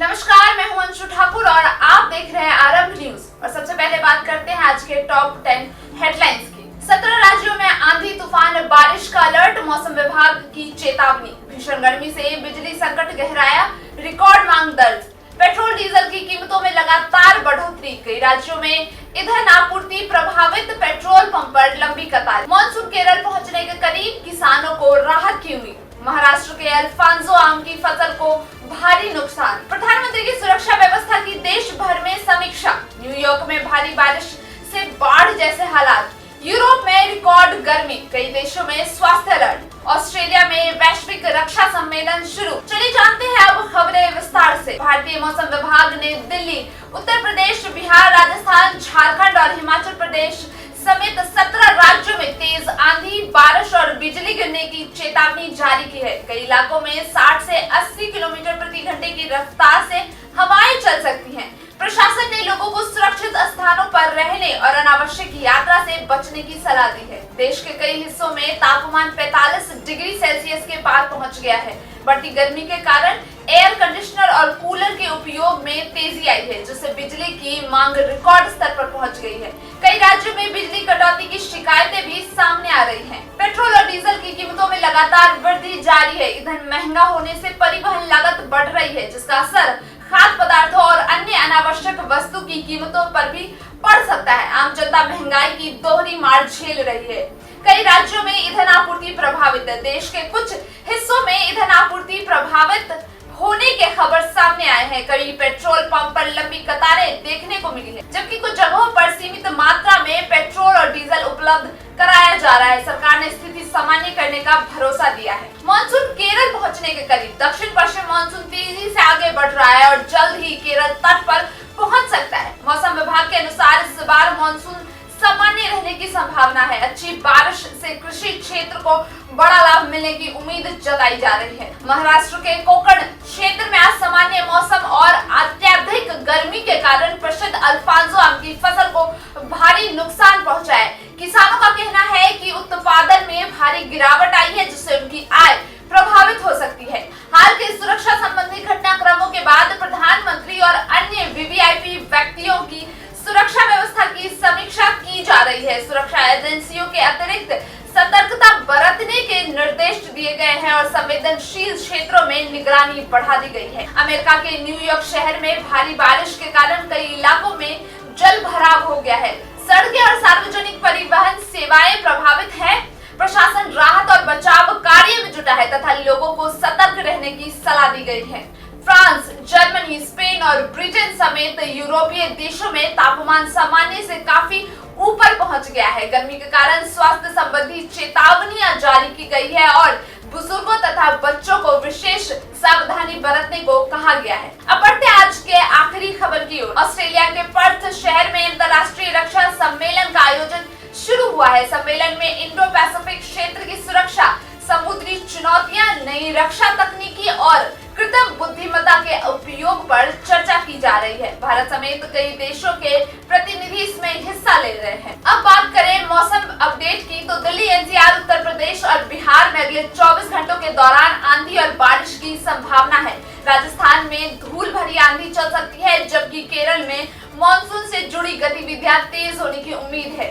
नमस्कार, मैं हूं अंशु ठाकुर और आप देख रहे हैं आरंभ न्यूज। और सबसे पहले बात करते हैं आज के टॉप 10 हेडलाइंस की। 17 राज्यों में आंधी तूफान बारिश का अलर्ट, मौसम विभाग की चेतावनी। भीषण गर्मी से बिजली संकट गहराया, रिकॉर्ड मांग दर्ज। पेट्रोल डीजल की कीमतों में लगातार बढ़ोतरी, कई राज्यों में ईंधन आपूर्ति प्रभावित, पेट्रोल पंप पर लंबी कतार। मानसून केरल पहुंचने के करीब, किसानों को राहत की उम्मीद। महाराष्ट्र के अल्फांसो आम की फसल को भारी नुकसान। प्रधानमंत्री की सुरक्षा व्यवस्था की देश भर में समीक्षा। न्यूयॉर्क में भारी बारिश से बाढ़ जैसे हालात। यूरोप में रिकॉर्ड गर्मी, कई देशों में स्वास्थ्य अलर्ट। ऑस्ट्रेलिया में वैश्विक रक्षा सम्मेलन शुरू। चलिए जानते हैं अब खबरें विस्तार से। भारतीय मौसम विभाग ने दिल्ली, उत्तर प्रदेश, बिहार, राजस्थान, झारखंड और हिमाचल प्रदेश समेत 17 राज्यों में तेज आंधी, बारिश और बिजली गिरने की चेतावनी जारी की है। कई इलाकों में 60 से 80 किलोमीटर प्रति घंटे की रफ्तार से हवाएं चल सकती हैं। प्रशासन ने लोगों को सुरक्षित स्थानों पर रहने और अनावश्यक यात्रा से बचने की सलाह दी है। देश के कई हिस्सों में तापमान 45 डिग्री सेल्सियस के पार पहुंच गया है। बढ़ती गर्मी के कारण एयर कंडीशनर और कूलर के उपयोग में तेजी आई है, जिससे बिजली की मांग रिकॉर्ड स्तर पर पहुंच गई है। कई राज्यों में बिजली कटौती की शिकायतें भी सामने आ रही हैं। पेट्रोल और डीजल की कीमतों में लगातार वृद्धि जारी है। ईंधन महंगा होने से परिवहन लागत बढ़ रही है, जिसका असर खाद्य पदार्थों और अन्य अनावश्यक वस्तु की कीमतों पर भी पड़ सकता है। आम जनता महंगाई की दोहरी मार झेल रही है। कई राज्यों में ईंधन आपूर्ति प्रभावित है। देश के कुछ हिस्सों में ईंधन आपूर्ति प्रभावित होने के खबर सामने आए हैं। कई पेट्रोल पंप पर लंबी कतारें देखने को मिली है, जबकि कुछ जगहों पर सीमित मात्रा में पेट्रोल और डीजल उपलब्ध कराया जा रहा है। सरकार ने स्थिति सामान्य करने का भरोसा दिया है। मानसून केरल पहुंचने के करीब, दक्षिण पश्चिम मानसून तेजी से आगे बढ़ रहा है और जल्द ही केरल तट पर पहुंच सकता है। मौसम विभाग के अनुसार इस बार मानसून सामान्य रहने की संभावना है। अच्छी बारिश से कृषि क्षेत्र को बड़ा लाभ मिलने की उम्मीद जताई जा रही है। महाराष्ट्र के कोकण क्षेत्र में आज सामान्य मौसम और अत्यधिक गर्मी के कारण प्रसिद्ध अल्फांसो आम की फसल को भारी नुकसान पहुंचा है। किसानों का कहना है कि उत्पादन में भारी गिरावट आई है, जिससे उनकी आय प्रभावित हो सकती है। हाल के सुरक्षा संबंधी घटनाक्रमों के बाद प्रधानमंत्री और अन्य वीवीआईपी व्यक्तियों की सुरक्षा व्यवस्था की समीक्षा की जा रही है। सुरक्षा एजेंसियों के अतिरिक्त सतर्कता बरतने के निर्देश दिए गए हैं और संवेदनशील क्षेत्रों में निगरानी बढ़ा दी गई है। अमेरिका के न्यूयॉर्क शहर में भारी बारिश के कारण कई इलाकों में जल भराव हो गया है। सड़कें और सार्वजनिक परिवहन सेवाएं प्रभावित हैं। प्रशासन राहत और बचाव कार्य में जुटा है तथा लोगों को सतर्क रहने की सलाह दी गई है। फ्रांस, जर्मनी, स्पेन और ब्रिटेन समेत यूरोपीय देशों में तापमान सामान्य से काफी ऊपर पहुंच गया है। गर्मी के कारण स्वास्थ्य संबंधी चेतावनियां जारी की गई है और बुजुर्गों तथा बच्चों को विशेष सावधानी बरतने को कहा गया है। अब बढ़ते आज के आखिरी खबर की ओर। ऑस्ट्रेलिया के पर्थ शहर में अंतर्राष्ट्रीय रक्षा सम्मेलन का आयोजन शुरू हुआ है। सम्मेलन में इंडो पैसिफिक क्षेत्र की सुरक्षा, समुद्री चुनौतियां, नई रक्षा तकनीकी और कृत्रिम बुद्धिमत्ता के उपयोग पर चर्चा की जा रही है। भारत समेत कई देशों के प्रतिनिधि इसमें हिस्सा ले रहे हैं। अब बात करें मौसम अपडेट की, तो दिल्ली, एनसीआर, उत्तर प्रदेश और बिहार में अगले 24 घंटों के दौरान आंधी और बारिश की संभावना है। राजस्थान में धूल भरी आंधी चल सकती है, जबकि केरल में मानसून से जुड़ी गतिविधियां तेज होने की उम्मीद है।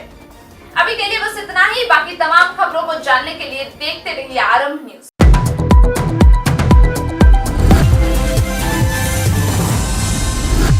अभी के लिए बस इतना ही। बाकी तमाम खबरों को जानने के लिए देखते रहिए आरंभ न्यूज।